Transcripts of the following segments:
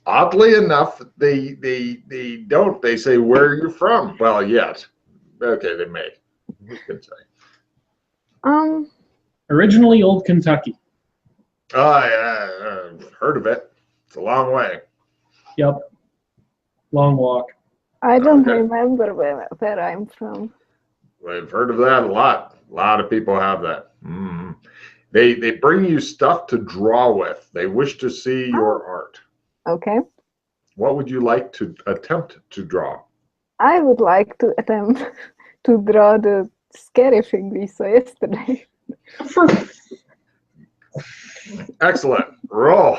Oddly enough, they don't. They say, "Where are you from?" Well, yet. Okay, they may. Who can say? Um, Originally Old Kentucky. Oh, yeah, I've heard of it. It's a long way. Yep. Long walk. I don't Okay. remember where I'm from. I've heard of that a lot. A lot of people have that. They bring you stuff to draw with. They wish to see your art. Okay. What would you like to attempt to draw? I would like to attempt to draw the scary thing we saw yesterday. Excellent. Roll.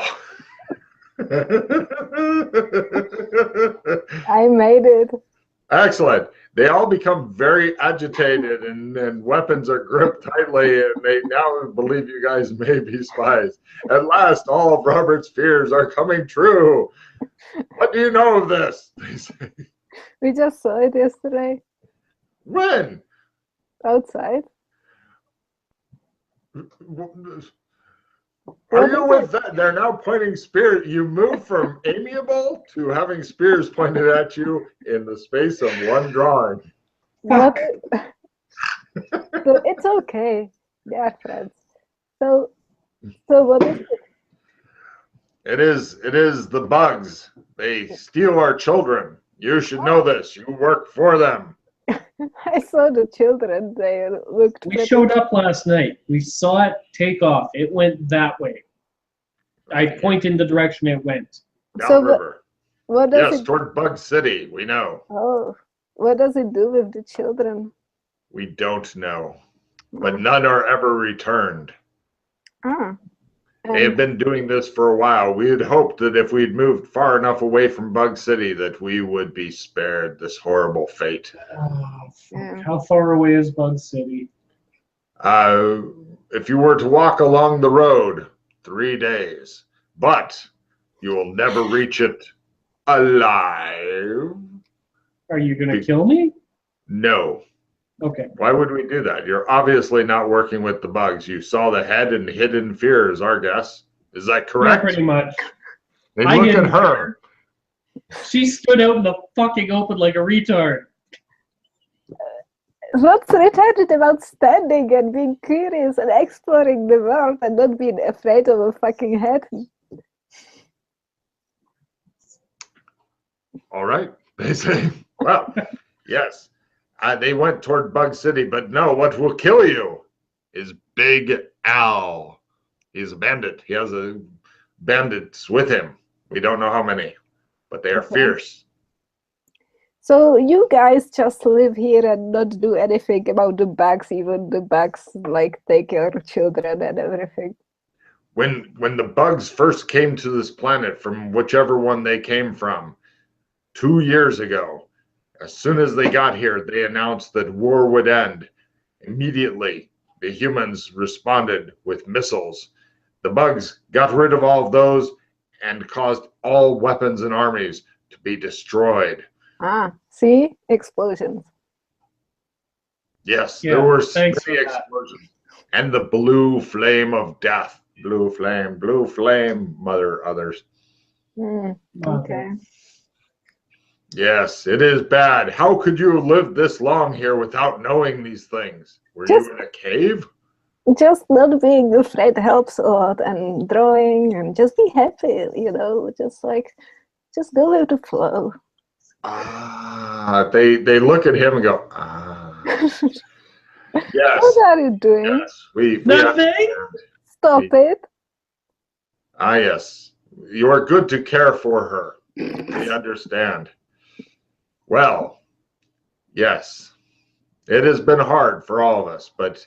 I made it. Excellent. They all become very agitated and weapons are gripped tightly, and they now believe you guys may be spies. At last, all of Robert's fears are coming true. What do you know of this? They say. We just saw it yesterday When? outside. Are you with that? They're now pointing spears. You move from amiable to having spears pointed at you in the space of one drawing. What? So it's okay. They are friends. So what is it? It is the bugs. They steal our children. You should know this. You work for them. I saw the children. They looked. We showed up last night. We saw it take off. It went that way. I point in the direction it went. Downriver. What does Yes, it? toward Bug City. We know. Oh, what does it do with the children? We don't know. But none are ever returned. Ah. They have been doing this for a while. We had hoped that if we'd moved far enough away from Bug City that we would be spared this horrible fate. Oh, Yeah. how far away is Bug City? If you were to walk along the road, 3 days. But you will never reach it alive. Are you going to kill me? No. Okay. Why would we do that? You're obviously not working with the bugs. You saw the head and hid in fear is our guess. Is that correct? Yeah, pretty much. They I look at didn't her. She stood out in the fucking open like a retard. What's retarded about standing and being curious and exploring the world and not being afraid of a fucking head? All right. They say, well, yes. They went toward Bug City, but no, what will kill you is Big Al. He's a bandit. He has bandits with him. We don't know how many, but they are fierce. So you guys just live here and not do anything about the bugs, even the bugs like take your children and everything. When the bugs first came to this planet from whichever one they came from 2 years ago, as soon as they got here, they announced that war would end. Immediately, the humans responded with missiles. The bugs got rid of all of those and caused all weapons and armies to be destroyed. Ah, see? Explosions. Yes, Yeah, there were thanks many for that. explosions. And the blue flame of death. Blue flame, mother others. Okay. Yes, it is bad. How could you live this long here without knowing these things? Were you in a cave? Just not being afraid helps a lot, and drawing and just be happy, just go with the flow. They look at him and go, yes. What are you doing? Yes, we Nothing. understand. Stop it. Yes. You are good to care for her. We understand. Well, yes. It has been hard for all of us, but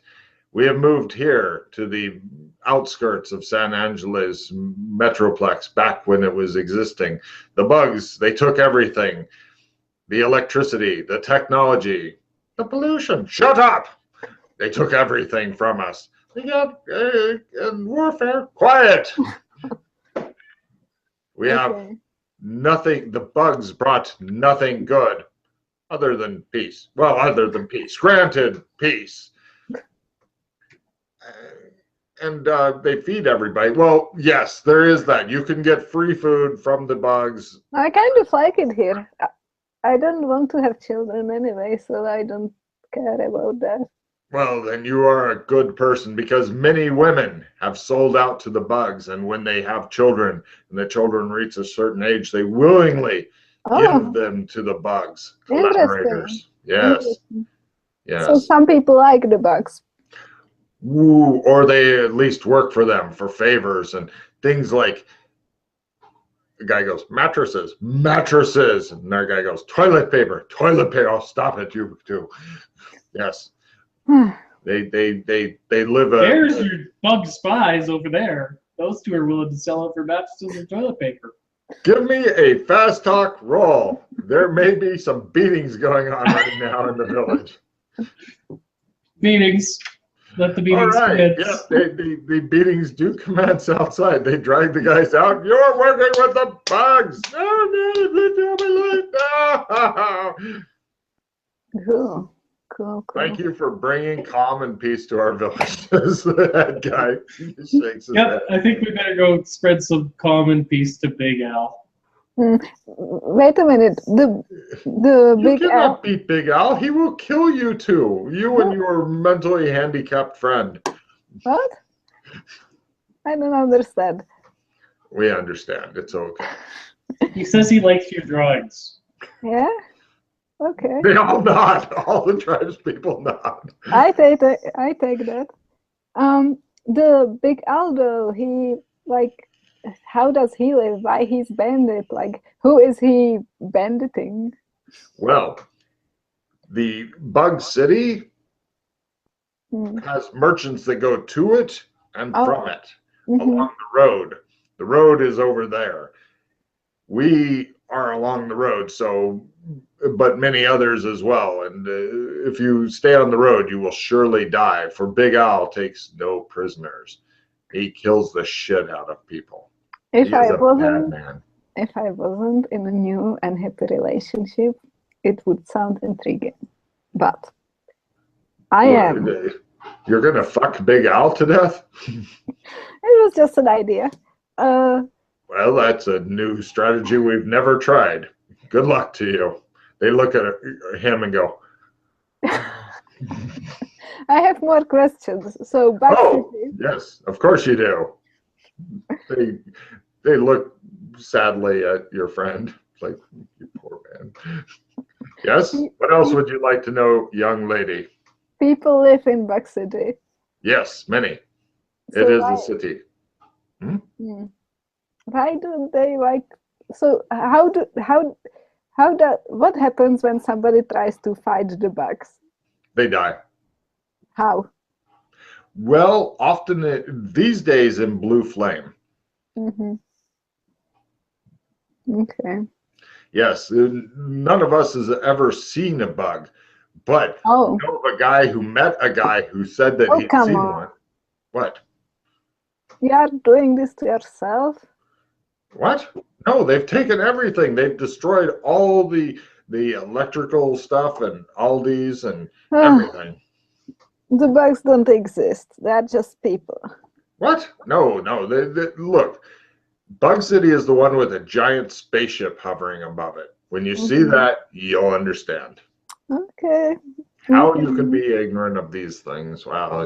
we have moved here to the outskirts of San Angeles Metroplex back when it was existing. The bugs, they took everything. The electricity, the technology, the pollution. Shut up! They took everything from us. They got warfare. Quiet! We have nothing. The bugs brought nothing good other than peace. Well, other than peace. Granted, peace. and they feed everybody. Well, yes, there is that. You can get free food from the bugs. I kind of like it here. I don't want to have children anyway, so I don't care about that. Well, then you are a good person, because many women have sold out to the bugs, and when they have children and the children reach a certain age, they willingly give them to the bugs, collaborators. Yes. Interesting. Yes. So some people like the bugs. Ooh, or they at least work for them for favors and things like, the guy goes, mattresses, mattresses. And our guy goes, toilet paper, toilet paper. Oh, stop it, you two. Yes. They live a... There's your bug spies over there. Those two are willing to sell it for mattresses and toilet paper. Give me a fast talk roll. There may be some beatings going on right now in the village. Meetings. Let the All meetings right. commence. Yes, the beatings do commence outside. They drag the guys out. You're working with the bugs. Oh, no, they tell me like, no. Cool. Thank you for bringing calm and peace to our village. That guy shakes his head. I think we better go spread some common peace to Big Al. Wait a minute. The You Big cannot Al. beat Big Al. He will kill you two. You and your mentally handicapped friend. What? I don't understand. We understand. It's okay. He says he likes your drawings. Yeah. Okay. They all nod. All the tribes people nod. I take that. The Big Aldo, he like, how does he live? Why he's bandit? Like, who is he banditing? Well, the Bug City has merchants that go to it and from it along the road. The road is over there. We are along the road, so, but many others as well. And if you stay on the road, you will surely die. For Big Al takes no prisoners. He kills the shit out of people. If I wasn't in a new and happy relationship, it would sound intriguing. But I am. You're gonna fuck Big Al to death? It was just an idea. Well, that's a new strategy we've never tried. Good luck to you. They look at him and go, I have more questions. So back oh, to yes, of course you do. They look sadly at your friend, like, you poor man. Yes? What else would you like to know, young lady? People live in Bug City. Yes, many. So it is a city. Why do they like? So what happens when somebody tries to fight the bugs? They die. How? Well, often these days in blue flame. Okay. Yes, none of us has ever seen a bug, but I know of a guy who met a guy who said that he'd seen one. What? You are doing this to yourself? What? No, they've taken everything. They've destroyed all the electrical stuff and Aldi's and everything. The bugs don't exist. They're just people. What? No. Look, Bug City is the one with a giant spaceship hovering above it. When you see that, you'll understand. Okay. How you can be ignorant of these things. Wow,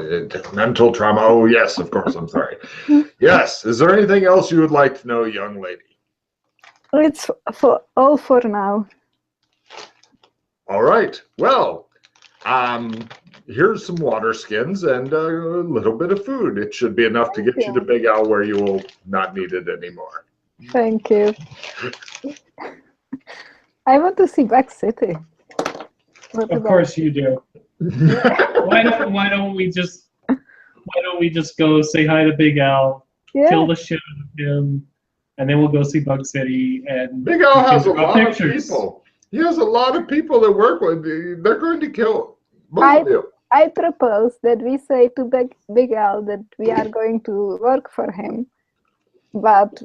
mental trauma. Oh, yes, of course. I'm sorry. Yes. Is there anything else you would like to know, young lady? It's for now. All right. Well, here's some water skins and a little bit of food. It should be enough to get you to Big Al where you will not need it anymore. Thank you. I want to see Bug City. Of course you do. Why don't we just go say hi to Big Al, kill the shit out of him, and then we'll go see Bug City. And Big Al has a lot of people. He has a lot of people that work with. They're going to kill most of you. I propose that we say to Big Al that we are going to work for him, but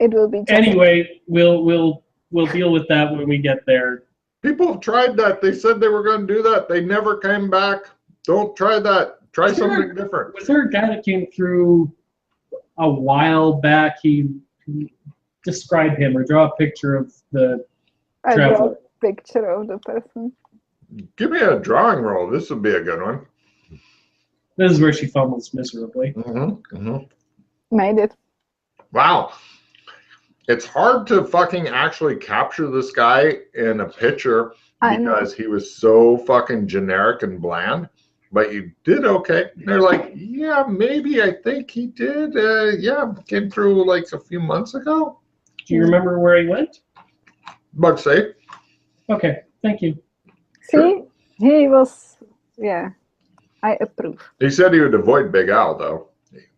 it will be just anyway. We'll deal with that when we get there. People have tried that. They said they were going to do that. They never came back. Don't try that. Try something different. Was there a guy that came through a while back? He describe him or draw a picture of the traveler. Draw a picture of the person. Give me a drawing roll. This would be a good one. This is where she fumbles miserably. Made it. Wow. It's hard to fucking actually capture this guy in a picture because he was so fucking generic and bland. But you did okay. They're like, yeah, maybe I think he did. Yeah, came through like a few months ago. Do you remember where he went? Bug safe. Okay, thank you. See, he was, yeah, I approve. He said he would avoid Big Al, though.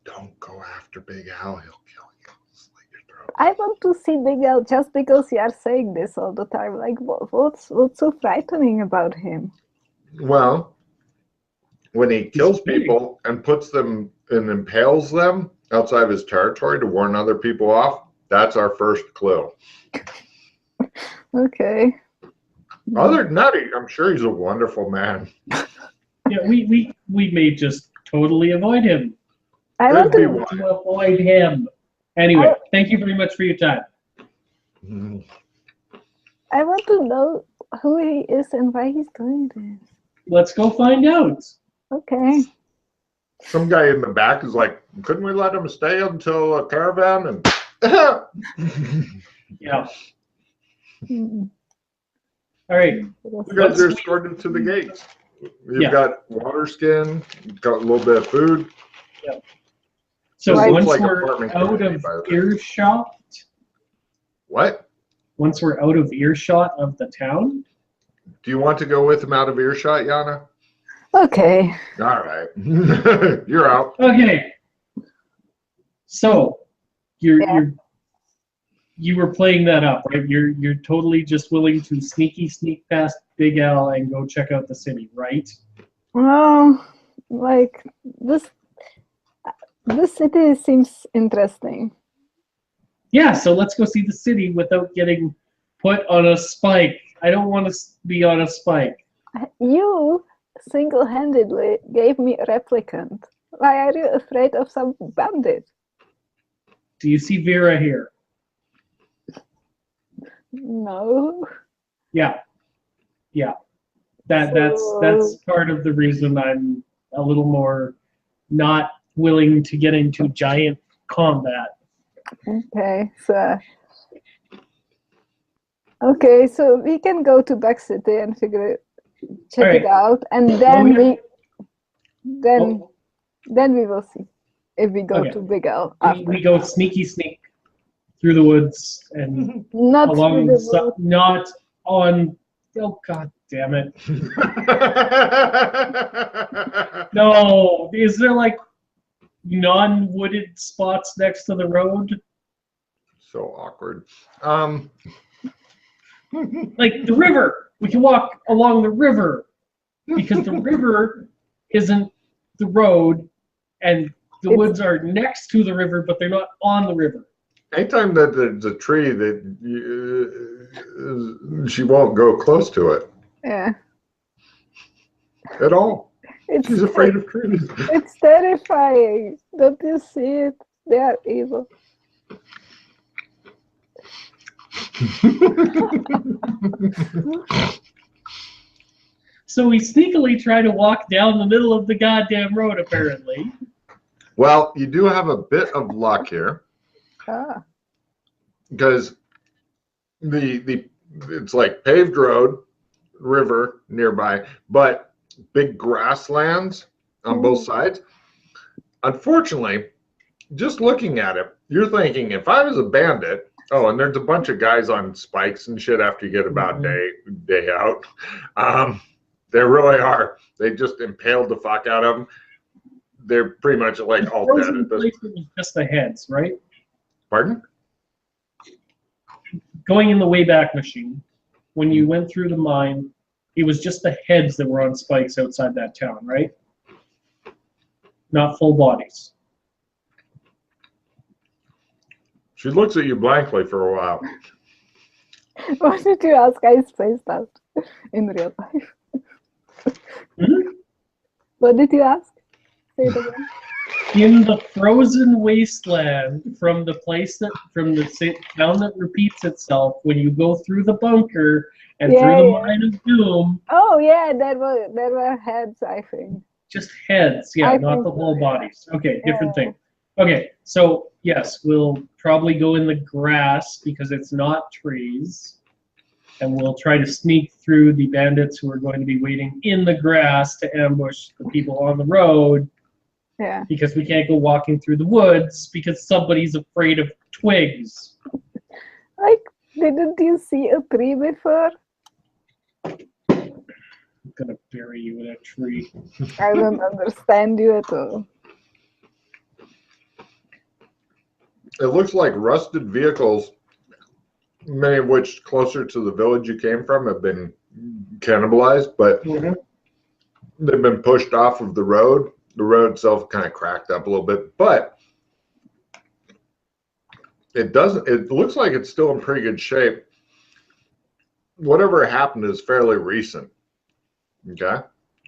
Don't go after Big Al. He'll kill you. Slit your throat. I want to see Big Al just because you are saying this all the time. Like, what's so frightening about him? Well, when he kills people and puts them and impales them outside of his territory to warn other people off, that's our first clue. Okay. Other than that, I'm sure he's a wonderful man. Yeah, we may just totally avoid him. I want to avoid him. Anyway, thank you very much for your time. I want to know who he is and why he's doing this. Let's go find out. Okay. Some guy in the back is like, couldn't we let him stay until a caravan? And yeah. All right. You guys are escorted to the gates. You've got water skin, you've got a little bit of food. Yeah. So once we're out of earshot. What? Once we're out of earshot of the town. Do you want to go with him out of earshot, Yana? Okay. All right. You're out. Okay. So you were playing that up, right? You're totally just willing to sneak past Big Al and go check out the city, right? Well, like this city seems interesting. Yeah, so let's go see the city without getting put on a spike. I don't want to be on a spike. You single-handedly gave me a replicant. Why are you afraid of some bandit? Do you see Vera here? No. Yeah. That's part of the reason I'm a little more not willing to get into giant combat. Okay, so we can go to Back City and check it out, and then we will see if we go to Big Al. We go sneak through the woods and not along the not on. Oh God damn it! No, is there like non-wooded spots next to the road? So awkward. Like the river. We can walk along the river because the river isn't the road, and the woods are next to the river, but they're not on the river. Anytime that there's a tree, that she won't go close to it. Yeah. At all. She's afraid of trees. It's terrifying. Don't you see it? They are evil. So we sneakily try to walk down the middle of the goddamn road, apparently. Well, you do have a bit of luck here. Because it's like paved road, river nearby, but big grasslands on both sides. Unfortunately, just looking at it, you're thinking, if I was a bandit, and there's a bunch of guys on spikes and shit after you get about day out. There really are. They just impaled the fuck out of them. They're pretty much like all dead at this point. Just the heads, right? Pardon? Going in the Wayback Machine, when you went through the mine, it was just the heads that were on spikes outside that town, right? Not full bodies. She looks at you blankly for a while. What did you ask? I spaced out in real life. Mm-hmm. What did you ask? Say it again. In the frozen wasteland, from the town that repeats itself, when you go through the bunker and through the mine of doom. Oh yeah, there were heads, I think. Just heads, yeah, not the whole bodies. Okay, different thing. Okay, so yes, we'll probably go in the grass because it's not trees. And we'll try to sneak through the bandits who are going to be waiting in the grass to ambush the people on the road. Yeah. Because we can't go walking through the woods because somebody's afraid of twigs. Like, didn't you see a tree before? I'm gonna bury you in a tree. I don't understand you at all. It looks like rusted vehicles, many of which closer to the village you came from, have been cannibalized, but they've been pushed off of the road. The road itself kind of cracked up a little bit, but it looks like it's still in pretty good shape. Whatever happened is fairly recent. Okay.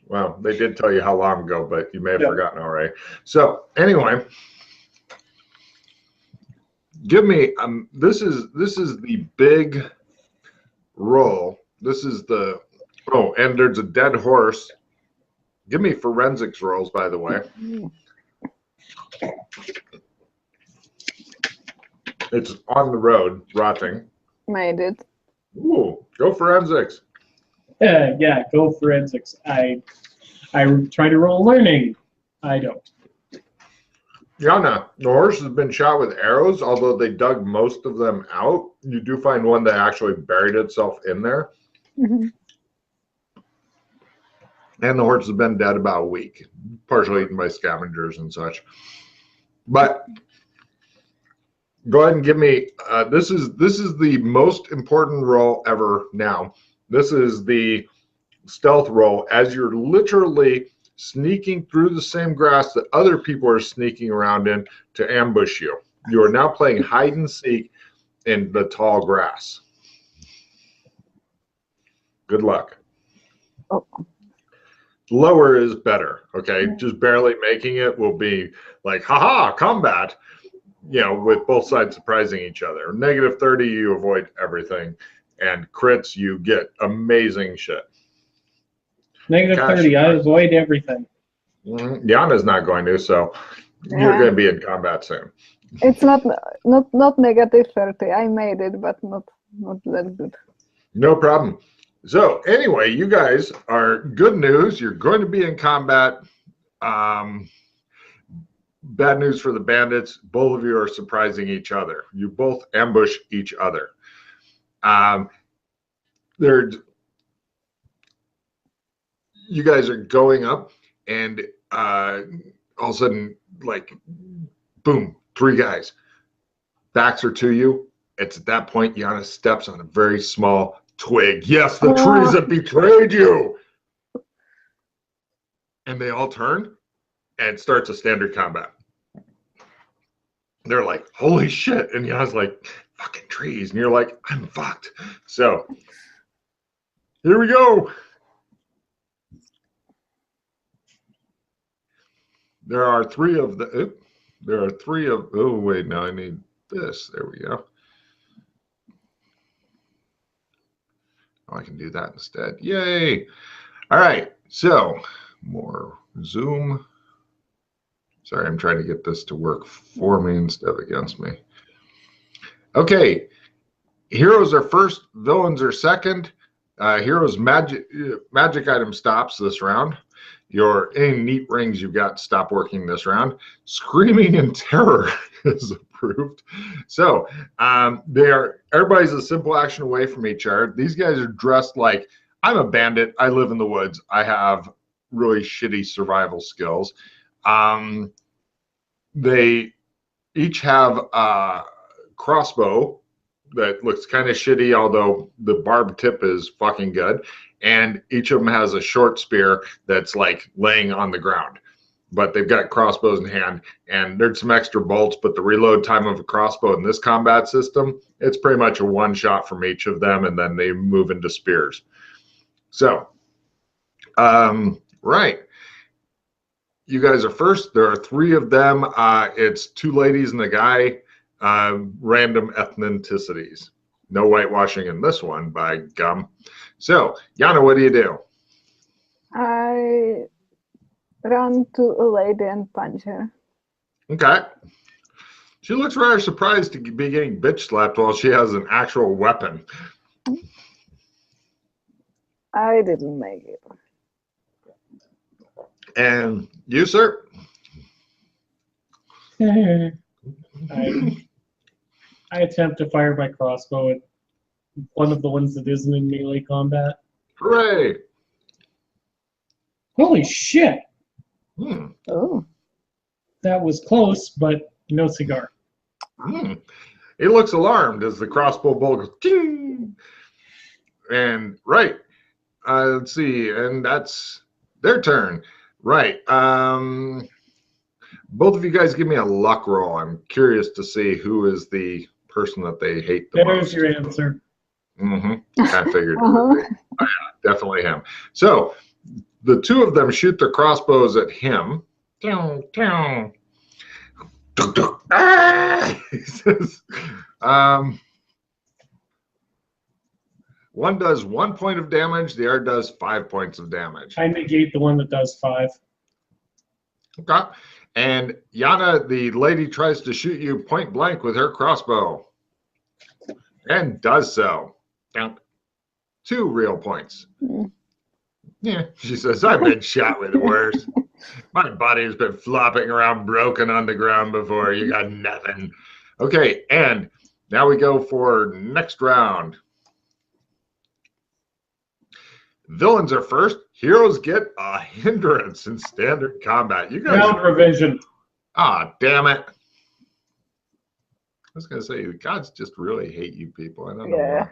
Well, they did tell you how long ago, but you may have forgotten already. So anyway, give me this is the big roll. This is the and there's a dead horse. Give me forensics rolls, by the way. It's on the road, rotting. Made it. Ooh, go forensics. Yeah, go forensics. I try to roll learning. I don't. Yana, the horse has been shot with arrows, although they dug most of them out. You do find one that actually buried itself in there. And the horse has been dead about a week, partially eaten by scavengers and such. But go ahead and give me, this is the most important roll ever now. This is the stealth roll as you're literally sneaking through the same grass that other people are sneaking around in to ambush you. You are now playing hide and seek in the tall grass. Good luck. Oh. Lower is better, okay? Just barely making it will be like, haha, combat, you know, with both sides surprising each other. -30, you avoid everything. And crits, you get amazing shit. -30, I avoid everything. Yana's not going to, so you're going to be in combat soon. It's not -30. I made it, but not that good. No problem. So anyway, you guys are good news. You're going to be in combat. Bad news for the bandits. Both of you are surprising each other. You both ambush each other. You guys are going up, and all of a sudden, like, boom, 3 guys. Backs are to you. It's at that point Yana steps on a very small twig. Yes, the trees that betrayed you. And they all turn, and it starts a standard combat. They're like, holy shit. And Yana's like, fucking trees. And you're like, I'm fucked. So here we go. There are 3 of the, oh, wait, now I need this. There we go. Oh, I can do that instead. Yay. All right. So more zoom. Sorry, I'm trying to get this to work for me instead of against me. Okay. Heroes are first, villains are second. Heroes magic item stops this round. Any neat rings you've got stop working this round. Screaming and terror is approved. So everybody's a simple action away from each other. These guys are dressed like, I'm a bandit. I live in the woods. I have really shitty survival skills. They each have a crossbow that looks kind of shitty, although the barbed tip is fucking good. And each of them has a short spear that's like laying on the ground. But they've got crossbows in hand, and there's some extra bolts, but the reload time of a crossbow in this combat system, it's pretty much a one shot from each of them, and then they move into spears. So, right. you guys are first. There are 3 of them. It's 2 ladies and a guy. Random ethnicities. No whitewashing in this one, by gum. So, Yana, what do you do? I run to a lady and punch her. Okay. She looks rather surprised to be getting bitch slapped while she has an actual weapon. I didn't make it. And you, sir? I attempt to fire my crossbow at one of the ones that isn't in melee combat. Hooray! Holy shit! Oh. That was close, but no cigar. He looks alarmed as the crossbow bolt goes ting! And right. Let's see, and that's their turn. Right. Both of you guys give me a luck roll. I'm curious to see who is the person that they hate the most. There's your answer. I figured. Yeah, definitely him. So the 2 of them shoot their crossbows at him. He says, one does 1 point of damage, the other does 5 points of damage. I negate the one that does 5. Okay. And Yana, the lady, tries to shoot you point blank with her crossbow. And does so. 2 real points. Yeah, she says, I've been shot with worse. My body's been flopping around broken on the ground before. You got nothing. Okay, and now we go for next round. Villains are first. Heroes get a hindrance in standard combat. You guys. Round revision. Ah, damn it. I was going to say, the gods just really hate you people. I don't know why.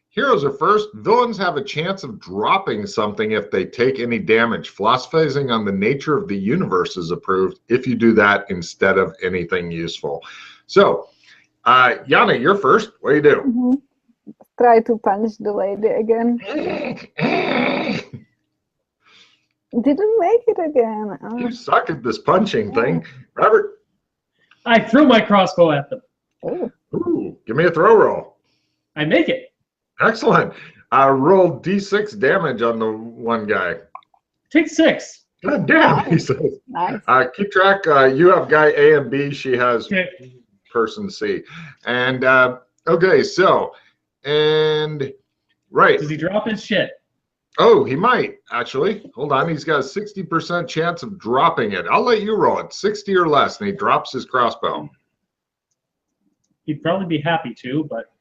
Heroes are first. Villains have a chance of dropping something if they take any damage. Philosophizing on the nature of the universe is approved if you do that instead of anything useful. So, Yana, you're first. What do you do? Try to punch the lady again. Didn't make it again. You suck at this punching thing. Robert? I threw my crossbow at them. Ooh, give me a throw roll. I make it. Excellent. Roll D6 damage on the one guy. Take 6. God damn, he says. Nice. Keep track. You have guy A and B. She has person C. And, okay, so, and, right. Does he drop his shit? Oh, he might, actually. Hold on. He's got a 60% chance of dropping it. I'll let you roll it. 60 or less, and he drops his crossbow. He'd probably be happy to, but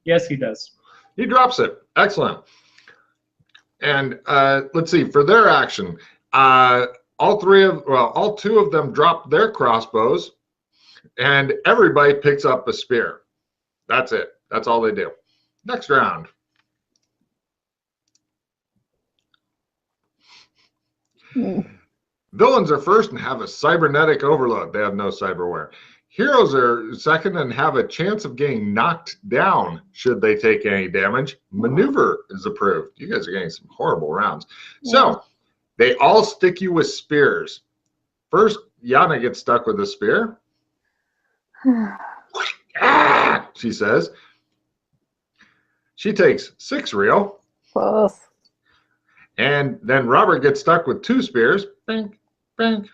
yes, he does. He drops it. Excellent. And let's see, for their action, all 2 of them drop their crossbows, and everybody picks up a spear. That's it. That's all they do. Next round. Villains are first and have a cybernetic overload. They have no cyberware. Heroes are second and have a chance of getting knocked down should they take any damage. Maneuver is approved. You guys are getting some horrible rounds. So they all stick you with spears. First, Yana gets stuck with a spear. She says. She takes 6 real. Close. And then Robert gets stuck with 2 spears. Bang, bang.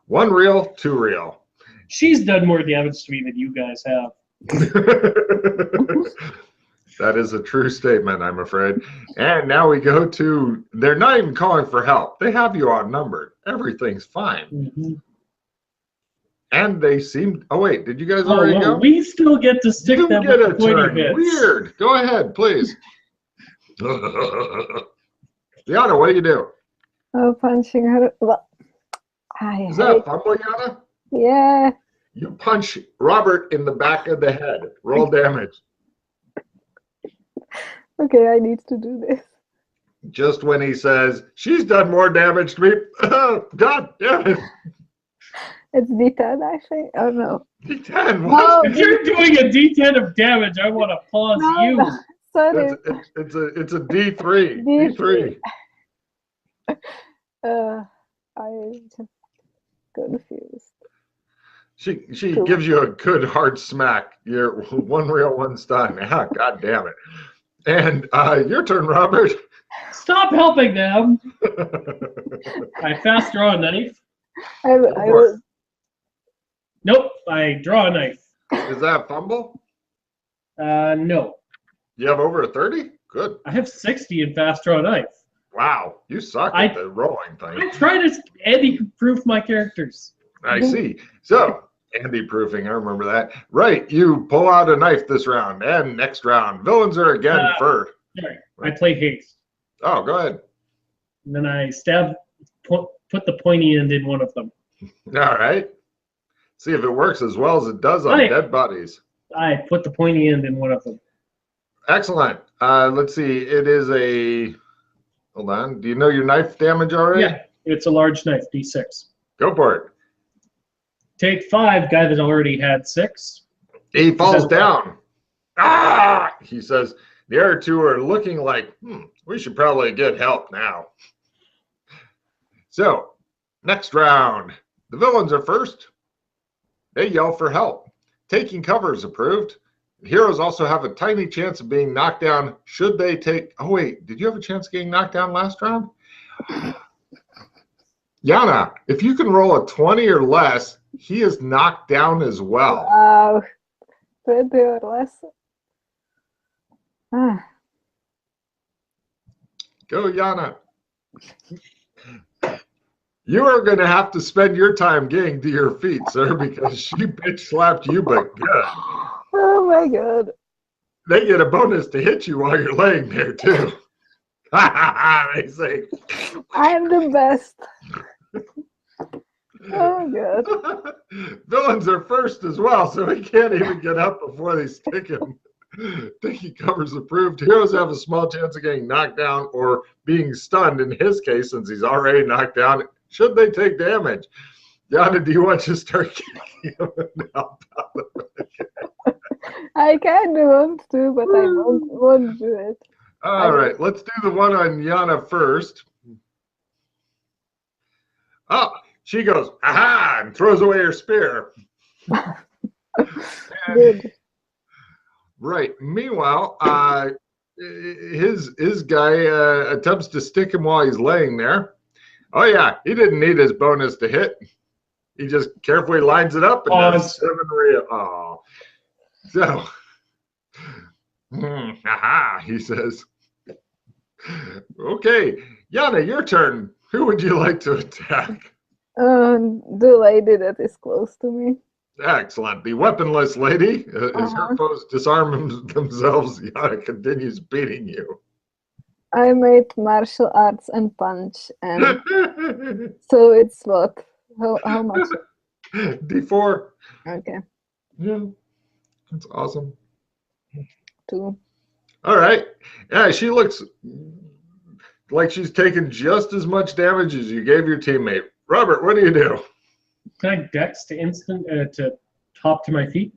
1 real, 2 real. She's done more damage to me than you guys have. That is a true statement, I'm afraid. And now we go to, they're not even calling for help. They have you outnumbered. Everything's fine. And they seem, oh wait, did you guys already go? We still get to stick them with the pointy bits. Weird. Go ahead, please. Yana, what do you do? Oh, punching her. Well, is that a fumble, Yana? Yeah. You punch Robert in the back of the head. Roll damage. Okay, I need to do this. Just when he says, she's done more damage to me. God damn it. It's D10, I think. Oh, no. D10? No, if you're doing a D10 of damage, I want to pause you. No. sorry. It's a D3. D3. I just confused. She gives you a good hard smack. You're one real, one stun. Ah, God damn it. And your turn, Robert. Stop helping them. I fast draw a knife. Nope, I draw a knife. Is that a fumble? No. You have over a 30? Good. I have 60 in fast draw knife. Wow, you suck at the rolling thing. I try to Andy-proof my characters. I see. So, Andy-proofing, I remember that. Right, you pull out a knife this round, and next round. Villains are again first. Sorry, I play haste. Oh, go ahead. And then I put the pointy end in one of them. All right. See if it works as well as it does on dead bodies. I put the pointy end in one of them. Excellent. Let's see. It is a... Hold on. Do you know your knife damage already? Yeah, it's a large knife, D6. Go for it. Take 5, guy that already had 6. He falls down. Ah! He says, the other two are looking like, we should probably get help now. So, next round. The villains are first. They yell for help. Taking cover is approved. Heroes also have a tiny chance of being knocked down should they take... Oh, wait. Did you have a chance of getting knocked down last round? Yana, if you can roll a 20 or less, he is knocked down as well. Wow. 20 or less. Go, Yana. You are going to have to spend your time getting to your feet, sir, because she bitch slapped you, but good. Oh my God. They get a bonus to hit you while you're laying there, too. They say. I'm the best. Oh, God. Villains are first as well, so he can't even get up before they stick him. Taking covers approved. Heroes have a small chance of getting knocked down or being stunned, in his case, since he's already knocked down, should they take damage. Yana, do you want to start kicking him and help out? I kind of want to, but I won't do it. All right, let's do the one on Yana first. Oh, she goes, aha, and throws away her spear. Good. Right. Meanwhile, his guy attempts to stick him while he's laying there. Oh, yeah, he didn't need his bonus to hit. He just carefully lines it up and does 7 real. Oh. So, aha, he says. Okay, Yana, your turn. Who would you like to attack? The lady that is close to me. Excellent. The weaponless lady. As her foes disarm themselves, Yana continues beating you. I made martial arts and punch, and so it's what? How much? D4. Okay. Yeah, that's awesome. 2. All right. Yeah, she looks like she's taken just as much damage as you gave your teammate. Robert, what do you do? Can I dex to hop to my feet?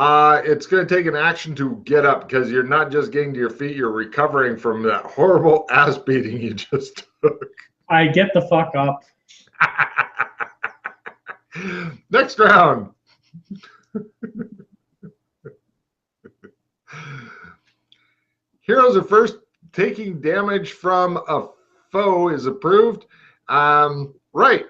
It's going to take an action to get up because you're not just getting to your feet, you're recovering from that horrible ass beating you just took. I get the fuck up. Next round. Heroes are first. Taking damage from a foe is approved. Right.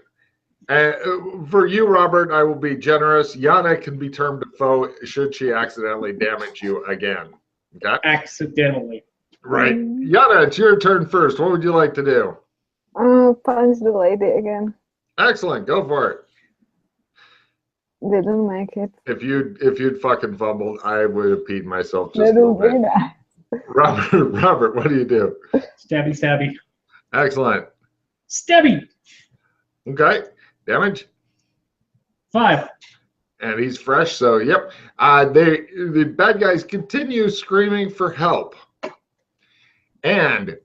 For you, Robert, I will be generous. Yana can be termed a foe should she accidentally damage you again. Okay? Accidentally. Right. Yana, it's your turn first. What would you like to do? Punch the lady again. Excellent. Go for it. Didn't make it. If you'd fucking fumbled, I would have peed myself just a little bit. Robert, what do you do? Stabby, stabby. Excellent. Stabby. Okay. Damage? 5. And he's fresh, so yep. The bad guys continue screaming for help. And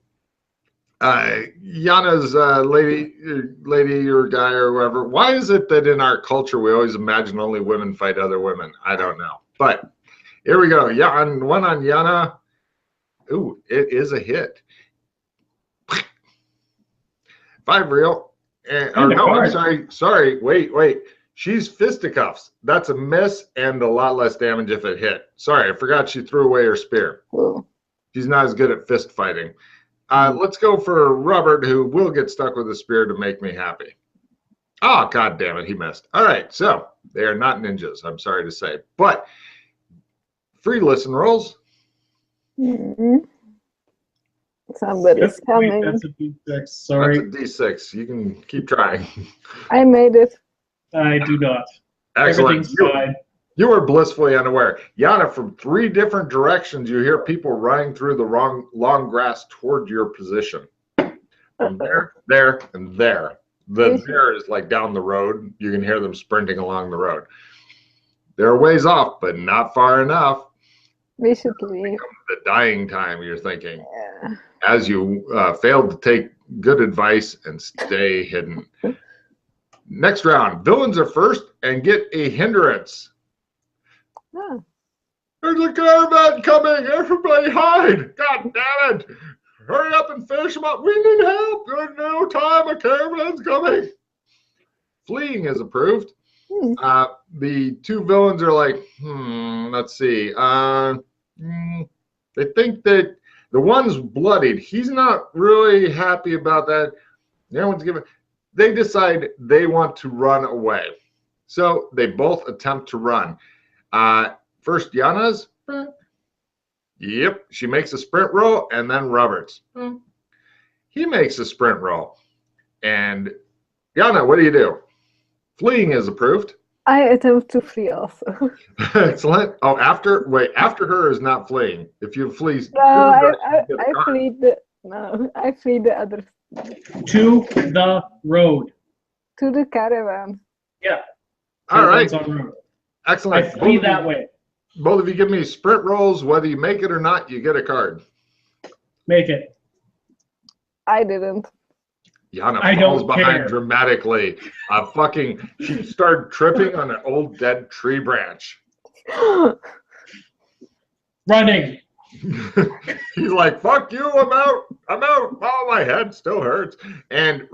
Yana's lady or guy or whoever, why is it that in our culture we always imagine only women fight other women? I don't know. But here we go. One on Yana. Ooh, it is a hit. 5 real. Or no, I'm sorry. Wait. She's fisticuffs. That's a miss and a lot less damage if it hit. Sorry, I forgot she threw away her spear. Ooh. She's not as good at fist fighting. Let's go for Robert, who will get stuck with a spear to make me happy. Oh, God damn it, he missed. All right, so they are not ninjas, I'm sorry to say. But free listen rolls. Mm-hmm. Somebody's coming. That's a D6. Sorry. That's a D6. You can keep trying. I made it. I do not. Excellent. Everything's fine. You were blissfully unaware. Yana, from 3 different directions, you hear people running through the long grass toward your position. From there, and there. There is like down the road. You can hear them sprinting along the road. They're a ways off, but not far enough. We should leave. The dying time, you're thinking. Yeah. As you failed to take good advice and stay hidden. Next round, villains are first and get a hindrance. Oh. There's a caravan coming. Everybody hide. God damn it. Hurry up and finish them up. We need help. There's no time. A caravan's coming. Fleeing is approved. The 2 villains are like, let's see. They think that the one's bloodied. He's not really happy about that. No one's giving. They decide they want to run away. So they both attempt to run. First, Yana's. Yep, she makes a sprint roll, and then Robert's. He makes a sprint roll. And Yana, what do? Fleeing is approved. I attempt to flee also. Excellent. Oh, after her is not fleeing. If you flee, no, I flee the other. To the road. To the caravan. Yeah. All right. On road. Excellent. I flee that way. Both of you give me sprint rolls. Whether you make it or not, you get a card. Make it. I didn't. Yana falls behind dramatically. She started tripping on an old dead tree branch. Running. He's like, fuck you, I'm out. Oh, my head still hurts. And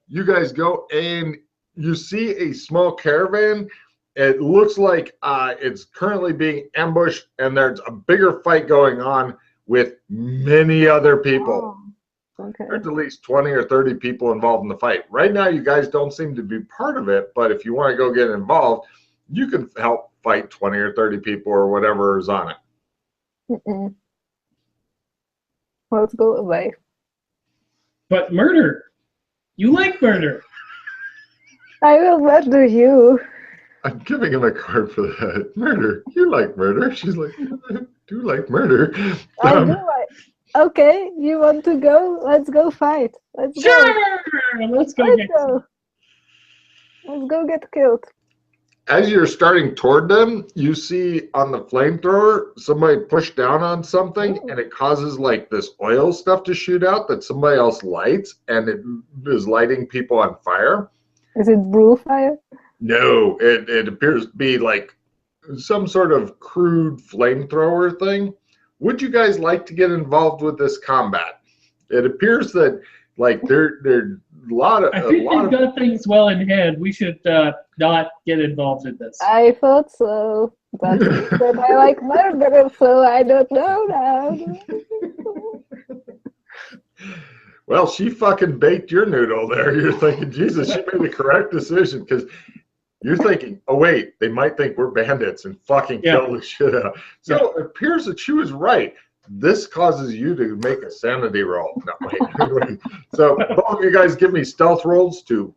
you guys go and you see a small caravan. It looks like it's currently being ambushed, and there's a bigger fight going on with many other people. Oh. Okay. There's at least 20 or 30 people involved in the fight. Right now, you guys don't seem to be part of it, but if you want to go get involved, you can help fight 20 or 30 people or whatever is on it. Let's go away. But murder. You like murder. I will murder you. I'm giving him a card for that. Murder. You like murder. She's like, I do like murder. I do like. Okay, you want to go? Let's go fight. Let's go. Let's go get killed. As you're starting toward them, you see on the flamethrower somebody push down on something, and it causes like this oil stuff to shoot out that somebody else lights, and it is lighting people on fire. Is it brew fire? No, it appears to be like some sort of crude flamethrower thing. Would you guys like to get involved with this combat? It appears that like there a lot of. I think they've got things well in hand. We should not get involved in this. I thought so, but I like murder, so I don't know now. Well, she fucking baked your noodle there. You're thinking, Jesus, she made the correct decision, because you're thinking, oh wait, they might think we're bandits and fucking kill the shit out. So it appears that she was right. This causes you to make a sanity roll. No, wait. So both of you guys give me stealth rolls to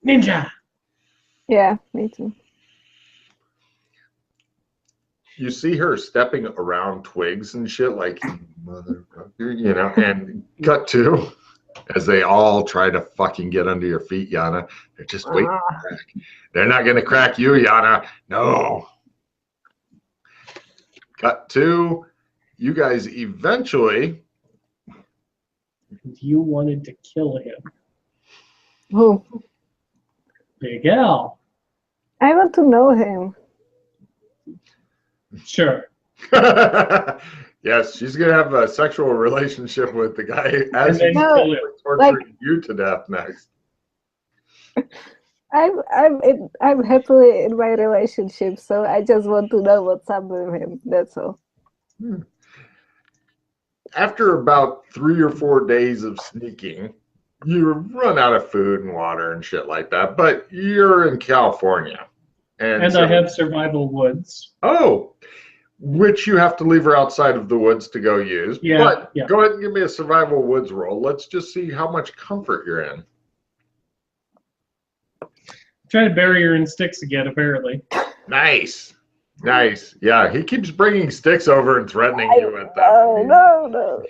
ninja. Yeah, me too. You see her stepping around twigs and shit like, motherfucker, and cut to as they all try to fucking get under your feet, Yana. They're just waiting to crack. They're not going to crack you, Yana. No. Cut to you guys eventually. You wanted to kill him. Who? Big Al. I want to know him. Sure. Yes, she's gonna have a sexual relationship with the guy as he's kill him. torturing you to death next. I'm happily in my relationship, so I just want to know what's up with him. That's all. After about 3 or 4 days of sneaking, you run out of food and water and shit like that. But you're in California, and so, I have survival woods. Oh, which you have to leave her outside of the woods to go use. Yeah. But yeah. Go ahead and give me a survival woods roll. Let's just see how much comfort you're in. Try to bury her in sticks again, apparently. Nice. Nice. Yeah, he keeps bringing sticks over and threatening you with that. No.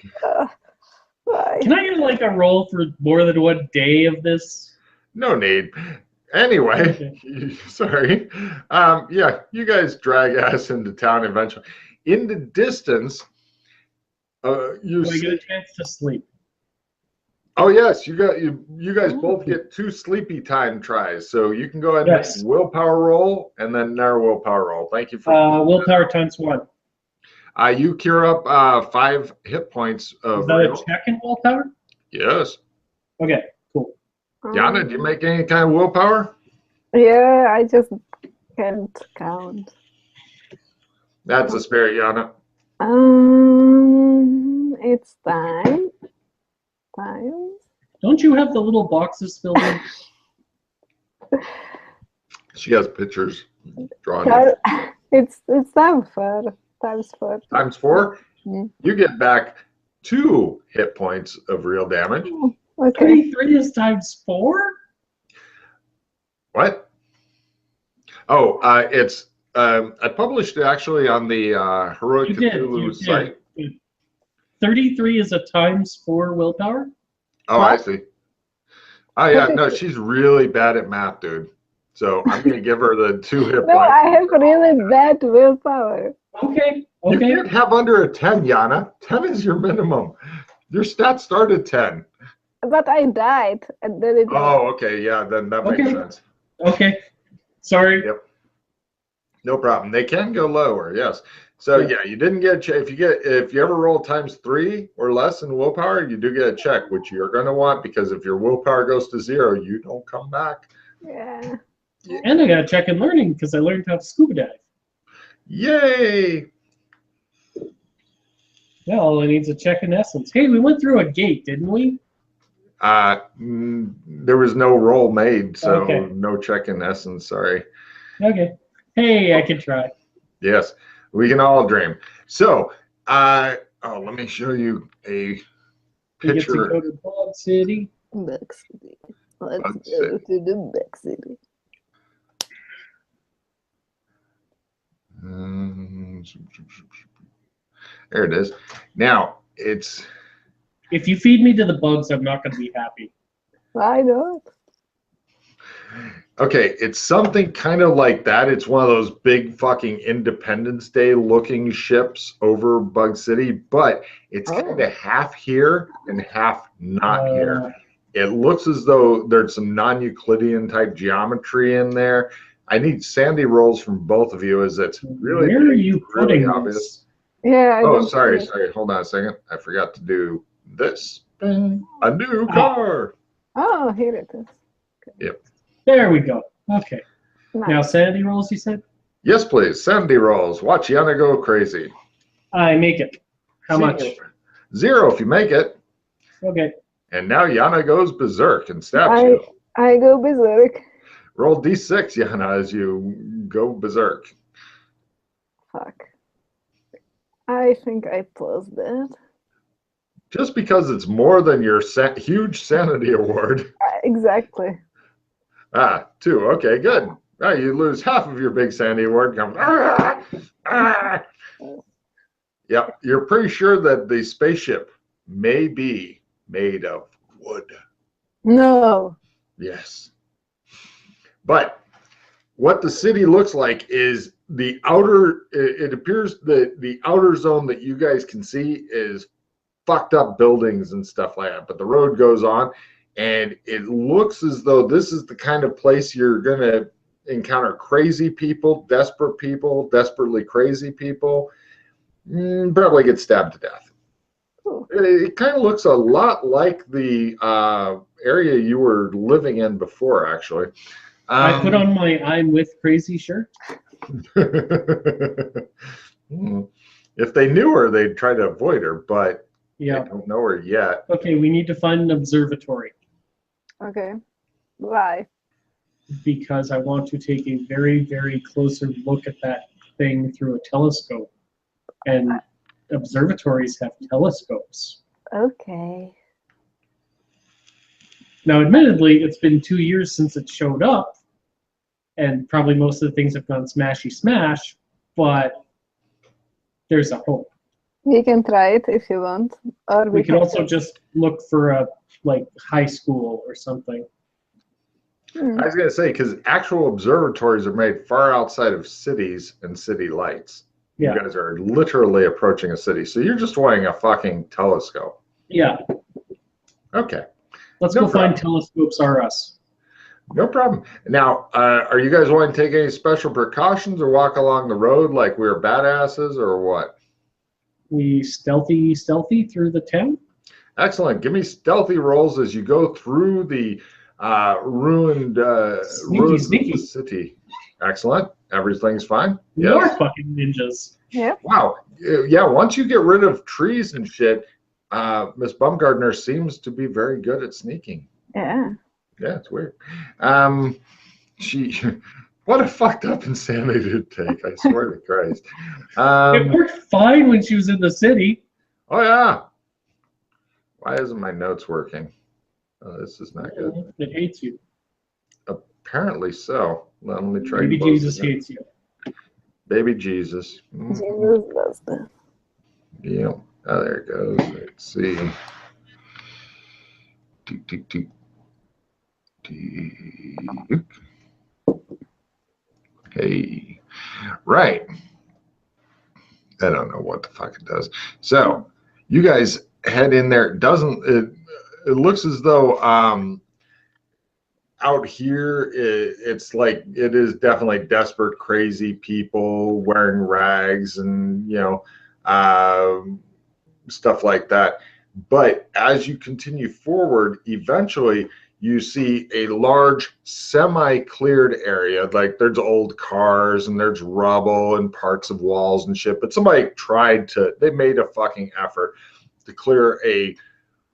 Can I get like a roll for more than 1 day of this? No need. Anyway, Okay. sorry. Yeah, you guys drag ass into town eventually. In the distance, you Do I get a chance to sleep? Oh yes, you guys both get 2 sleepy time tries, so you can go ahead and make willpower roll and then another willpower roll. Thank you for willpower times 1. You cure up 5 hit points of. Is that a check in willpower? Yes. Okay, cool. Yana, did you make any kind of willpower? Yeah, I just can't count. That's a spirit, Yana. It's time. Don't you have the little boxes filled in? She has pictures drawn. It's times 4. Times 4. Times 4? Mm-hmm. You get back 2 hit points of real damage. Okay. 33 is times 4? What? Oh, it's I published it actually on the Heroic Cthulhu site. 33 is a times 4 willpower? Oh, I see. Oh, yeah. No, she's really bad at math, dude. So I'm going to give her the 2 hit points. No, I have really bad willpower. Okay. You can't have under a 10, Yana. 10 is your minimum. Your stats start at 10. But I died, and then it. Oh, okay. Yeah, then that makes sense. Okay. Sorry. Yep. No problem. They can go lower, yes. So yeah, you didn't get a check. If you ever roll times 3 or less in willpower, you do get a check, which you're going to want, because if your willpower goes to 0, you don't come back. Yeah. And I got a check in learning because I learned how to scuba dive. Yay! Yeah, all I need is a check in essence. Hey, we went through a gate, didn't we? There was no roll made, so no check in essence. Sorry. Okay. Hey, I can try. Yes. We can all dream. So, let me show you a picture. We get to go to Bug City. Bug City. Let's go to the Bug City. There it is. Now, it's... If you feed me to the bugs, I'm not going to be happy. Why not? Okay, it's something kind of like that. It's one of those big fucking Independence Day looking ships over Bug City, but it's kind of half here and half not here. It looks as though there's some non-Euclidean type geometry in there. I need sandy rolls from both of you, as it's really, Where are you really putting obvious. this? Yeah. Sorry. Hold on a second. I forgot to do this. A new car. Oh, here it is. Yep. There we go. Okay. Nice. Now, sanity rolls, you said? Yes, please. Sandy rolls. Watch Yana go crazy. I make it. How much? 0 if you make it. Okay. And now Yana goes berserk and stabs you. I go berserk. Roll d6, Yana, as you go berserk. Fuck. I think I paused that. Just because it's more than your huge sanity award. Exactly. 2. Okay, good. You lose half of your big sanity award. Yeah, you're pretty sure that the spaceship may be made of wood. No. Yes. But what the city looks like is the outer, it appears that the outer zone that you guys can see is fucked up buildings and stuff like that. But the road goes on, and it looks as though this is the kind of place you're going to encounter crazy people, desperately crazy people, probably get stabbed to death. Cool. It kind of looks a lot like the area you were living in before, actually. I put on my I'm with crazy shirt. If they knew her, they'd try to avoid her, but yeah, they don't know her yet. Okay, we need to find an observatory. Okay. Why? Because I want to take a very, very closer look at that thing through a telescope. And observatories have telescopes. Okay. Now, admittedly, it's been 2 years since it showed up, and probably most of the things have gone smashy smash, but there's a hope. We can try it if you want. Or we can also just look for a high school or something. I was going to say, because actual observatories are made far outside of cities and city lights. Yeah. You guys are literally approaching a city. So you're just wanting a fucking telescope. Yeah. Okay. Let's go find telescopes R Us. No problem. Now, are you guys wanting to take any special precautions or walk along the road like we're badasses or what? We stealthy through the town? Excellent. Give me stealthy rolls as you go through the ruined ruins of the city. Excellent. Everything's fine. More Yes. fucking ninjas. Yeah. Wow. Yeah. Once you get rid of trees and shit, Miss Bumgardner seems to be very good at sneaking. Yeah. Yeah, it's weird. She, what a fucked up insanity to take. I swear to Christ. It worked fine when she was in the city. Oh yeah. Why isn't my notes working? Oh, this is not good. It hates you. Apparently so. Let me try. Maybe Jesus hates you. Baby Jesus. Jesus does that. Yeah. Oh, there it goes. Let's see. Hey. Right. I don't know what the fuck it does. So you guys head in there. It looks as though out here it's like it is definitely desperate, crazy people wearing rags and stuff like that. But as you continue forward, eventually you see a large semi-cleared area. Like there's old cars and there's rubble and parts of walls and shit. But somebody they made a fucking effort to clear a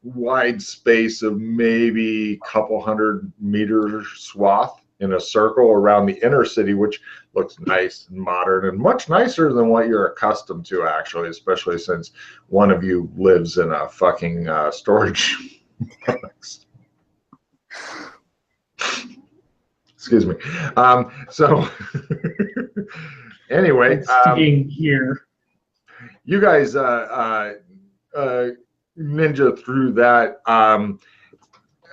wide space of maybe a couple 100-meter swath in a circle around the inner city, which looks nice and modern and much nicer than what you're accustomed to, actually, especially since one of you lives in a fucking storage box. Excuse me. So anyway, staying here. You guys ninja through that.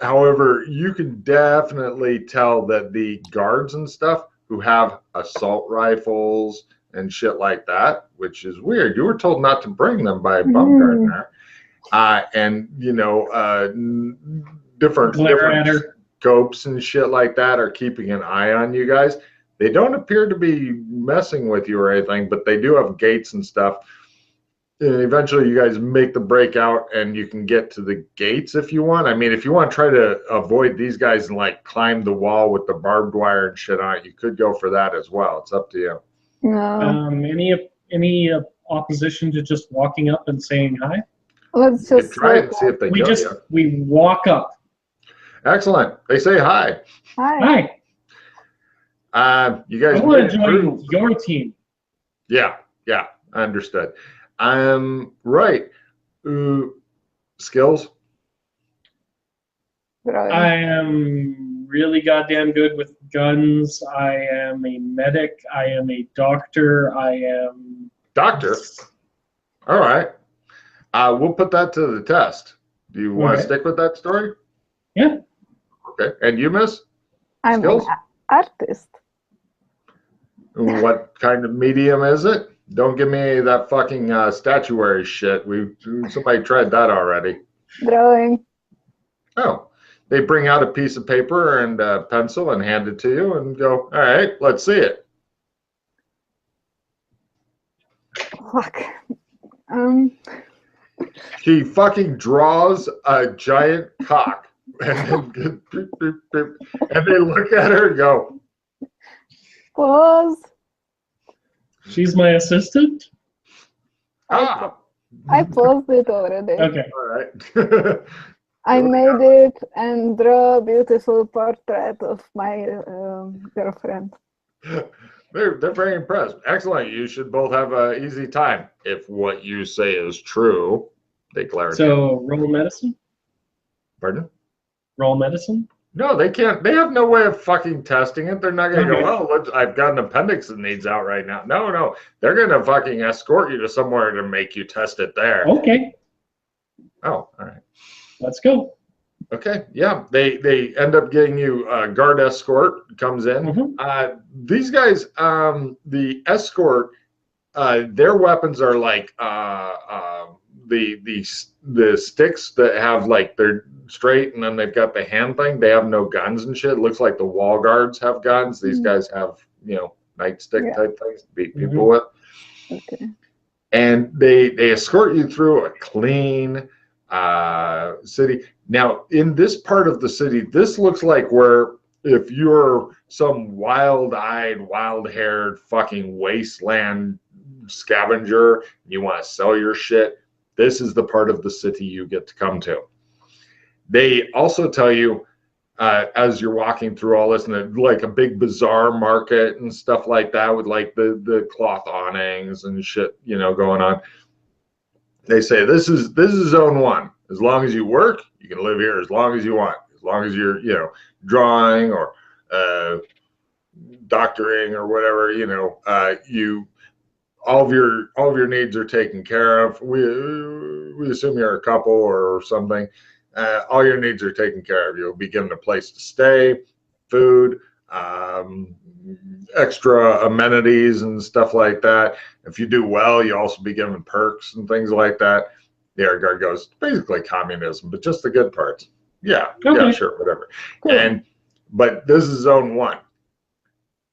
However, you can definitely tell that the guards and stuff who have assault rifles and shit like that, which is weird. You were told not to bring them by Bumgardner. And different scopes and shit like that are keeping an eye on you guys. They don't appear to be messing with you or anything, but they do have gates and stuff. And eventually you guys make the breakout and you can get to the gates if you want. I mean, if you want to try to avoid these guys and climb the wall with the barbed wire and shit on it, you could go for that as well. It's up to you. No. Any opposition to just walking up and saying hi? Let's just try and see if they we walk up. Excellent. They say hi. Hi. You guys I want to join your team. Yeah, understood. Right. Skills? I am really goddamn good with guns. I am a medic. I am a doctor. I am... Doctor? All right. We'll put that to the test. Do you want to stick with that story? Yeah. Okay. And you, miss? I'm Skills? an artist. What kind of medium is it? Don't give me that fucking statuary shit. Somebody tried that already. Drawing. Oh, They bring out a piece of paper and a pencil and hand it to you and go, all right, let's see it. Fuck. She fucking draws a giant cock. And then, and they look at her and go, Pause. She's my assistant? ah. I paused it already. Okay. All right. I made it and draw a beautiful portrait of my girlfriend. They're very impressed. Excellent. You should both have an easy time. If what you say is true, they glare at you. So, roll medicine? Pardon? Roll medicine? No, they can't. They have no way of fucking testing it. They're not going to Okay. go, well, I've got an appendix that needs out right now. No. They're going to fucking escort you to somewhere to make you test it there. Okay. Oh, all right. Let's go. Okay, yeah. They end up getting you a guard escort comes in. Mm-hmm. These guys, the escort, their weapons are like the sticks that have like they're straight and then they've got the hand thing. They have no guns and shit. It looks like the wall guards have guns. These guys have, nightstick type things to beat people with. Okay. And they escort you through a clean city. Now, in this part of the city, this looks like where if you're some wild-eyed, wild-haired fucking wasteland scavenger, you want to sell your shit, this is the part of the city you get to come to. They also tell you as you're walking through all this, and like a big bazaar market and stuff like that with like the cloth awnings and shit, going on. They say this is zone 1. As long as you work, you can live here as long as you want. As long as you're, drawing or doctoring or whatever, all of your needs are taken care of. We assume you're a couple or something. All your needs are taken care of. You'll be given a place to stay, food, extra amenities and stuff like that. If you do well, you'll also be given perks and things like that. The air guard goes, basically communism, but just the good parts. Yeah, Okay. yeah, sure, whatever. Cool. But this is zone 1.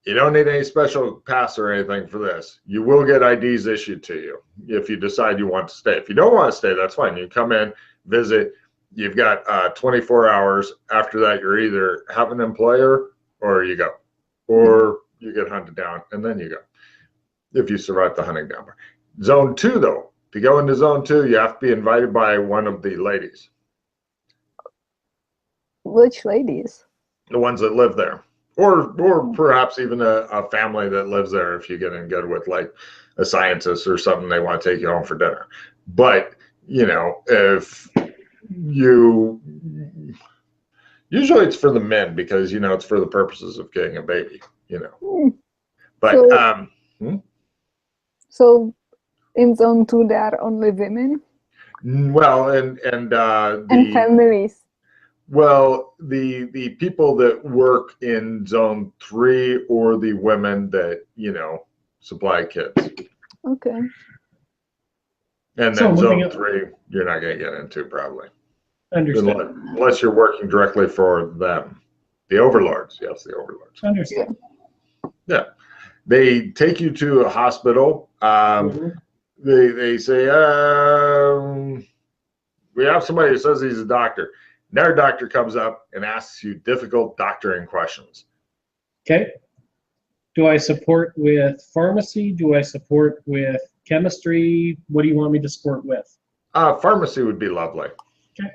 You don't need any special pass or anything for this. You will get IDs issued to you if you decide you want to stay. If you don't want to stay, that's fine. You come in, visit. You've got 24 hours. After that, you're either have an employer or you go. Or you get hunted down and then you go. If you survive the hunting down part. Zone 2, though. To go into zone 2, you have to be invited by one of the ladies. Which ladies? The ones that live there. Or perhaps even a family that lives there if you get in good with like a scientist or something, they want to take you home for dinner. But, if you... Usually it's for the men because, it's for the purposes of getting a baby, But, So in zone 2, there are only women? Well, and families. Well, the people that work in zone 3 or the women that, supply kids. Okay. And then zone 3, you're not going to get into probably. Understood. Unless you're working directly for them. The overlords. Yes, the overlords. Understood. Yeah. They take you to a hospital. They say, we have somebody who says he's a doctor. And their doctor comes up and asks you difficult doctoring questions. Okay. Do I support with pharmacy? Do I support with chemistry? What do you want me to support with? Pharmacy would be lovely. Okay.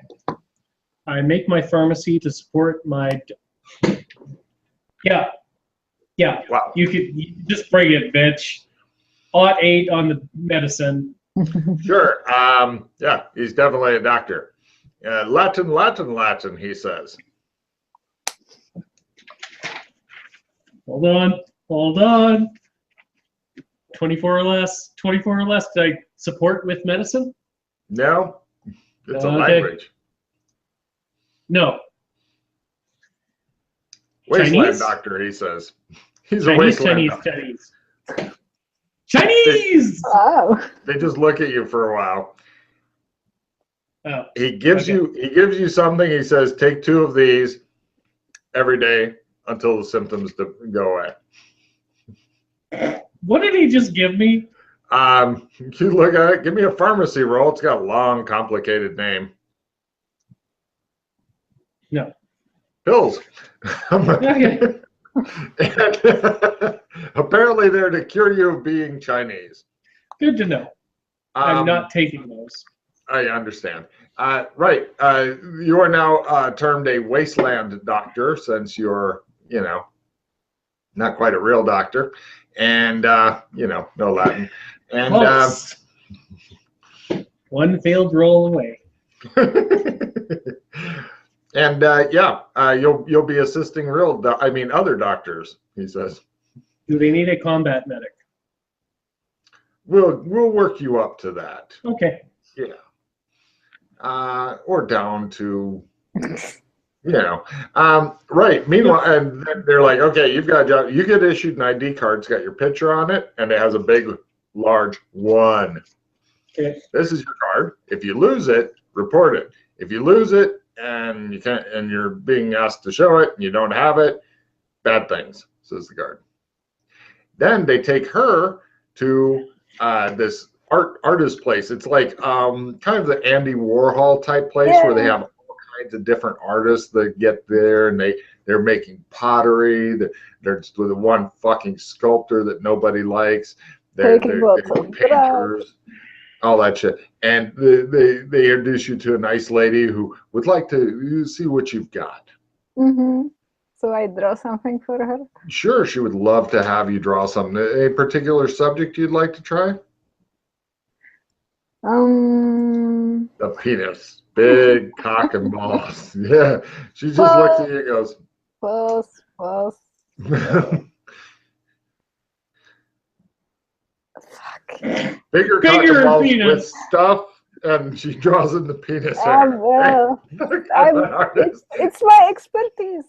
I make my pharmacy to support my... Yeah. Wow. You just bring it, bitch. Ought 8 on the medicine. Sure. Yeah, he's definitely a doctor. Latin, he says. Hold on. 24 or less. Did I support with medicine? No, it's a Okay. language. No. Wasteland Chinese? doctor, he says. He's Chinese, a wasteland doctor. Chinese! Wow. They just look at you for a while. Oh, he gives you something. He says, take 2 of these every day until the symptoms go away. What did he just give me? You look at it. Give me a pharmacy roll. It's got a long, complicated name. No. Pills. Okay. And, apparently, they're to cure you of being Chinese. Good to know. I'm not taking those. I understand. Right. You are now termed a wasteland doctor since you're, not quite a real doctor. And, no Latin. And one failed roll away. And you'll be assisting other doctors, he says. Do they need a combat medic? We'll work you up to that. Okay. Yeah. Or down to, right. Meanwhile, and then they're like, okay, you've got a job. You get issued an ID card. It's got your picture on it, and it has a big, large 1. Okay. This is your card. If you lose it, report it. If you lose it and you can't, and you're being asked to show it and you don't have it, bad things, says the guard. Then they take her to this artist place. It's like kind of the Andy Warhol type place where they have all kinds of different artists that get there, and they're making pottery. There's the one fucking sculptor that nobody likes. They're painters, all that shit. And they introduce you to a nice lady who would like to see what you've got. Mm-hmm. So I draw something for her? Sure, she would love to have you draw something. A particular subject you'd like to try? The penis. Big cock and balls. Yeah. She just looks at you and goes, False. Fuck. Bigger cock and balls penis. With stuff, and she draws in the penis. It's my expertise.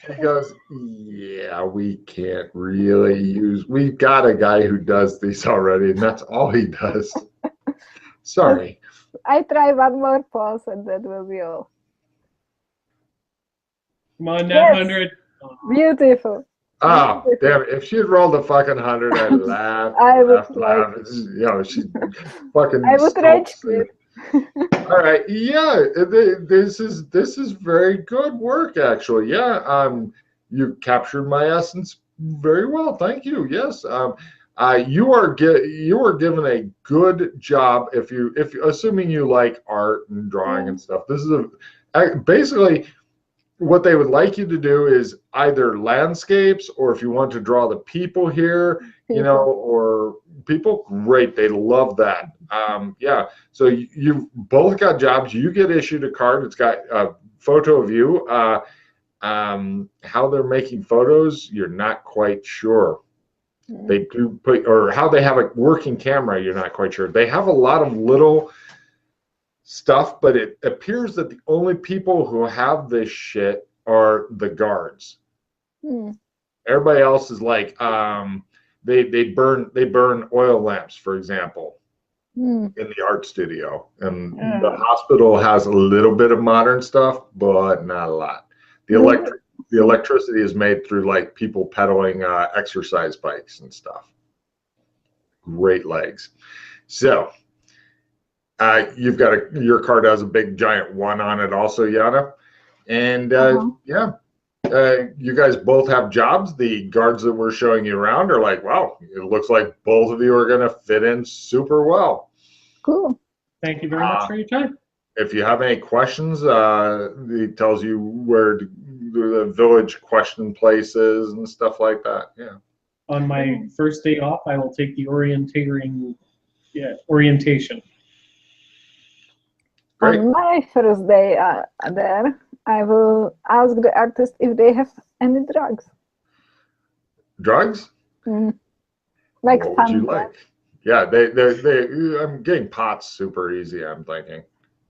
She goes, yeah, we can't really use. We've got a guy who does these already, and that's all he does. Sorry. I try one more pause, and that will be all. Come on, now, 100. Beautiful. Oh, damn it. If she had rolled a fucking 100, I'd laugh. I would laugh. She fucking. I would rage quit. All right. Yeah, this is very good work, actually. Yeah. You captured my essence very well. Thank you. Yes. You were given a good job if assuming you like art and drawing and stuff. This is basically. What they would like you to do is either landscapes, or if you want to draw the people here, or people, great. They love that. So you've both got jobs. You get issued a card. It's got a photo of you. How they're making photos, you're not quite sure. They do or how they have a working camera, you're not quite sure. They have a lot of little stuff, but it appears that the only people who have this shit are the guards. Everybody else is like they burn oil lamps, for example, in the art studio, and the hospital has a little bit of modern stuff, but not a lot. The electricity is made through like people pedaling exercise bikes and stuff. Great legs. So you've got your card has a big giant 1 on it also, Yana. And you guys both have jobs. The guards that we're showing you around are like, wow, it looks like both of you are going to fit in super well. Cool. Thank you very much for your time. If you have any questions, it tells you where the village question places and stuff like that. Yeah. On my first day off, I will take the orientation. Great. On my first day there, I will ask the artist if they have any drugs. Drugs? Like what fun. Would you like? Yeah, I'm getting pots super easy, I'm thinking.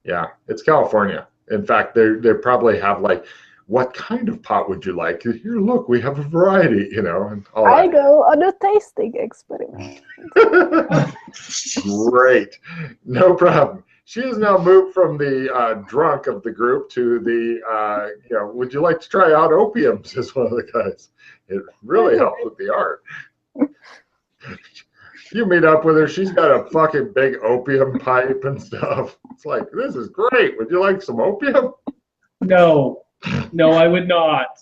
Yeah, it's California. In fact, they probably have like, what kind of pot would you like? Here, look, we have a variety, and all I that. go on a tasting experiment. Great. No problem. She has now moved from the drunk of the group to the, would you like to try out opiums? Is one of the guys. It really helps with the art. You meet up with her, she's got a fucking big opium pipe and stuff. It's like, this is great. Would you like some opium? No, I would not.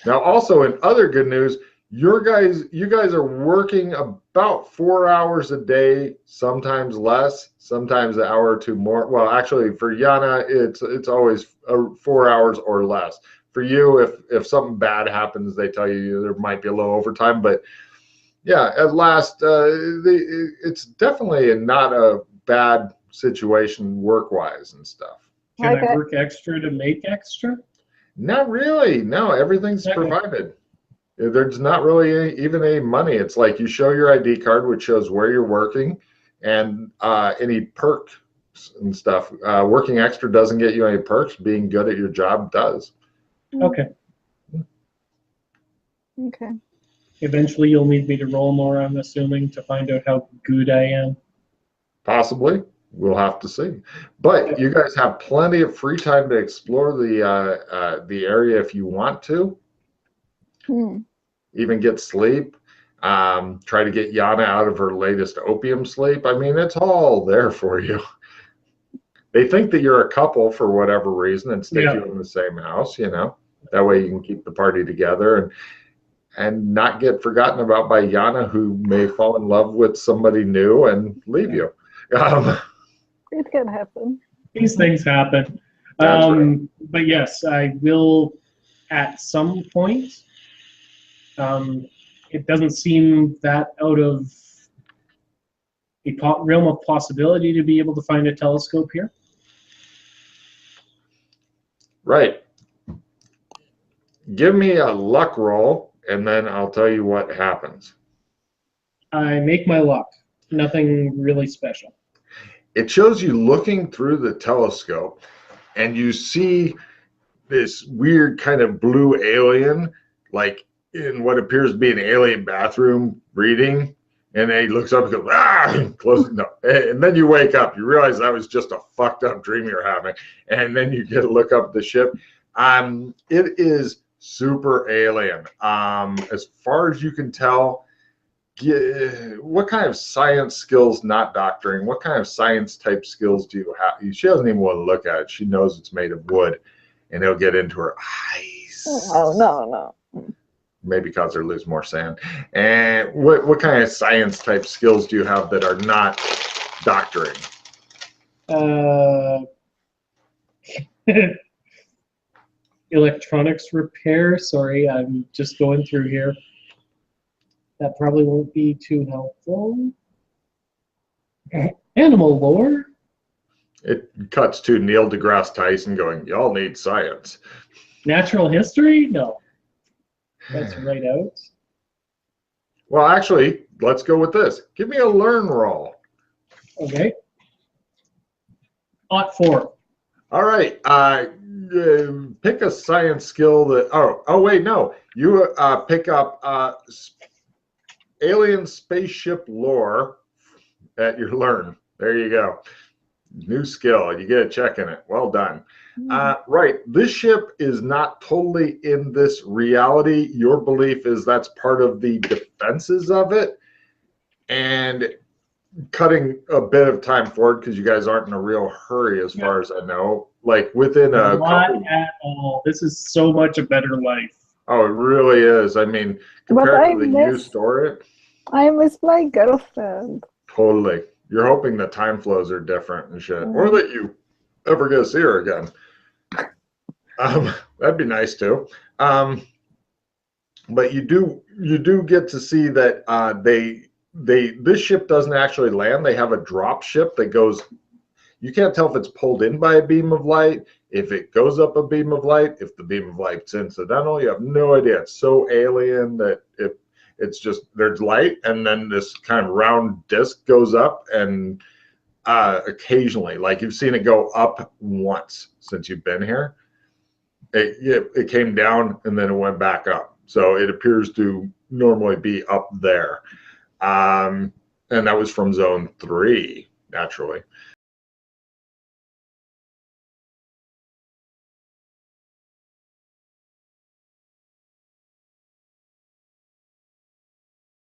Now, also in other good news, you guys are working about 4 hours a day, sometimes less, sometimes an hour or two more. Well, actually, for Yana, it's always 4 hours or less. For you, if something bad happens, they tell you there might be a little overtime. But yeah, at last, it's definitely not a bad situation work-wise and stuff. Can I work extra to make extra? Not really. No, everything's provided. There's not really even any money. It's like you show your ID card, which shows where you're working, and any perks and stuff. Working extra doesn't get you any perks. Being good at your job does. Okay. Okay. Eventually, you'll need me to roll more, I'm assuming, to find out how good I am. Possibly. We'll have to see. But you guys have plenty of free time to explore the area if you want to. Even get sleep. Try to get Yana out of her latest opium sleep. I mean, it's all there for you. They think that you're a couple for whatever reason and stick you in the same house, That way you can keep the party together and not get forgotten about by Yana, who may fall in love with somebody new and leave you. It can happen. These things happen. Right. But yes, I will at some point. It doesn't seem that out of the realm of possibility to be able to find a telescope here. Right. Give me a luck roll, and then I'll tell you what happens. I make my luck. Nothing really special. It shows you looking through the telescope, and you see this weird kind of blue alien, like in what appears to be an alien bathroom reading. And then he looks up and goes, ah, close. No. And then you wake up. You realize that was just a fucked up dream you're having. And then you get to look up the ship. It is super alien. As far as you can tell, what kind of science skills, not doctoring, what kind of science type skills do you have? She doesn't even want to look at it. She knows it's made of wood, and it'll get into her eyes. Oh, no. Maybe cause her lose more sand. And what kind of science type skills do you have that are not doctoring? Electronics repair. Sorry, I'm just going through here. That probably won't be too helpful. Animal lore. It cuts to Neil deGrasse Tyson going, y'all need science. Natural history? No. That's right out. Well, actually, let's go with this. Give me a learn roll. Okay. Ought 4. All right. Pick a science skill that. Oh wait, no. You pick up alien spaceship lore at your learn. There you go. New skill. You get a check in it. Well done. Right. This ship is not totally in this reality. Your belief is that's part of the defenses of it. And cutting a bit of time forward because you guys aren't in a real hurry as far as I know. Like within a couple... at all. This is so much a better life. Oh, it really is. I mean, compared to the you store it. I miss my girlfriend. Totally. You're hoping the time flows are different and shit. Or that you ever get to see her again. That'd be nice too. But you do get to see that this ship doesn't actually land. They have a drop ship that goes. You can't tell if it's pulled in by a beam of light, if it goes up a beam of light, if the beam of light's incidental. You have no idea. It's so alien that it's just there's light, and then this kind of round disc goes up, and occasionally, like you've seen it go up once since you've been here. It came down and then it went back up. So it appears to normally be up there. And that was from zone 3. naturally.